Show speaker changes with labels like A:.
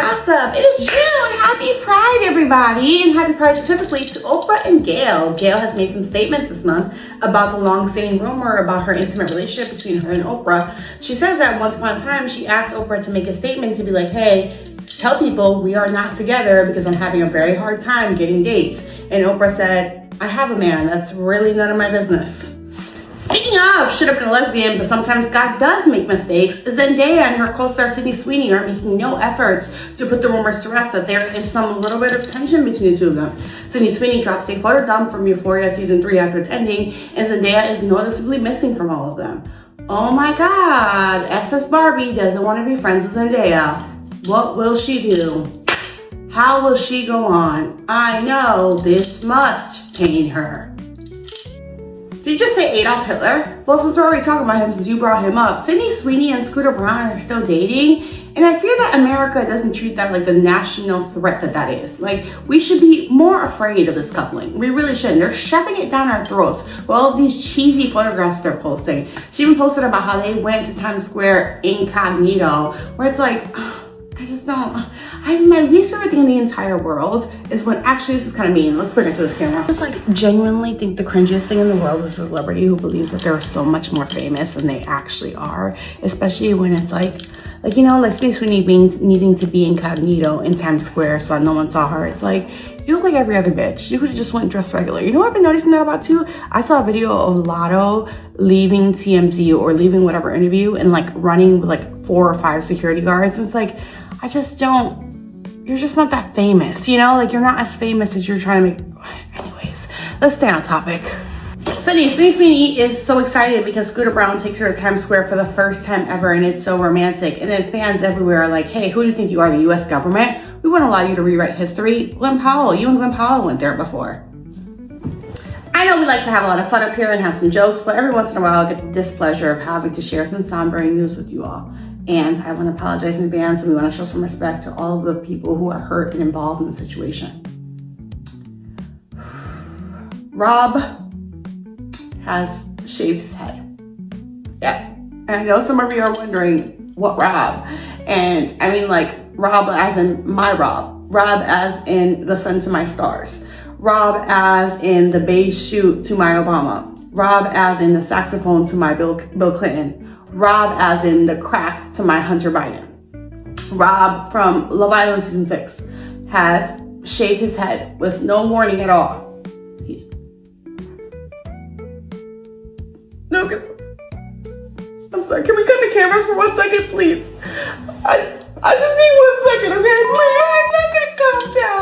A: gossip. It is June. Happy Pride, everybody. And happy Pride specifically to Oprah and Gayle. Gayle has made some statements this month about the long-standing rumor about her intimate relationship between her and Oprah. She says that once upon a time, she asked Oprah to make a statement to be like, hey, tell people we are not together because I'm having a very hard time getting dates. And Oprah said, I have a man. That's really none of my business. Speaking of should have been a lesbian, but sometimes God does make mistakes, Zendaya and her co-star Sydney Sweeney are making no efforts to put the rumors to rest that there is some little bit of tension between the two of them. Sydney Sweeney drops a photo dump from Euphoria season 3 after its ending, and Zendaya is noticeably missing from all of them. Oh my God, SS Barbie doesn't want to be friends with Zendaya. What will she do? How will she go on? I know this must pain her. Did you just say Adolf Hitler? Well, since we're already talking about him, since you brought him up, Sydney Sweeney and Scooter Braun are still dating. And I fear that America doesn't treat that like the national threat that is. Like, we should be more afraid of this coupling. We really shouldn't. They're shoving it down our throats with all of these cheesy photographs they're posting. She even posted about how they went to Times Square incognito, where it's like, I just don't. My least favorite thing in the entire world is when, actually, this is kind of mean. Let's bring it to this camera. I just genuinely think the cringiest thing in the world is a celebrity who believes that they're so much more famous than they actually are. Especially when it's like Sydney Sweeney needing to be incognito in Times Square so that no one saw her. It's like, you look like every other bitch. You could have just went dressed regular. You know what I've been noticing that about too? I saw a video of Lotto leaving TMZ or leaving whatever interview and running with 4 or 5 security guards. And it's like, I just don't, you're just not that famous, you're not as famous as you're trying to make. Anyways, let's stay on topic. Sydney Sweeney is so excited because Scooter Braun takes her to Times Square for the first time ever, and it's so romantic. And then fans everywhere are like, hey, who do you think you are, the US government? We won't allow you to rewrite history. Glenn Powell, you and Glenn Powell went there before. I know we like to have a lot of fun up here and have some jokes, but every once in a while I get the displeasure of having to share some sombering news with you all. And I want to apologize in advance, and we want to show some respect to all of the people who are hurt and involved in the situation. Rob has shaved his head. Yeah. And I know some of you are wondering, what Rob? And I mean Rob as in my Rob. Rob as in the sun to my stars. Rob as in the beige suit to my Obama. Rob as in the saxophone to my Bill Clinton. Rob as in the crack to my Hunter Biden. Rob from Love Island season 6 has shaved his head with no warning at all. No, I'm sorry, can we cut the cameras for 1 second, please? I just need 1 second, okay? My hair is not gonna calm down.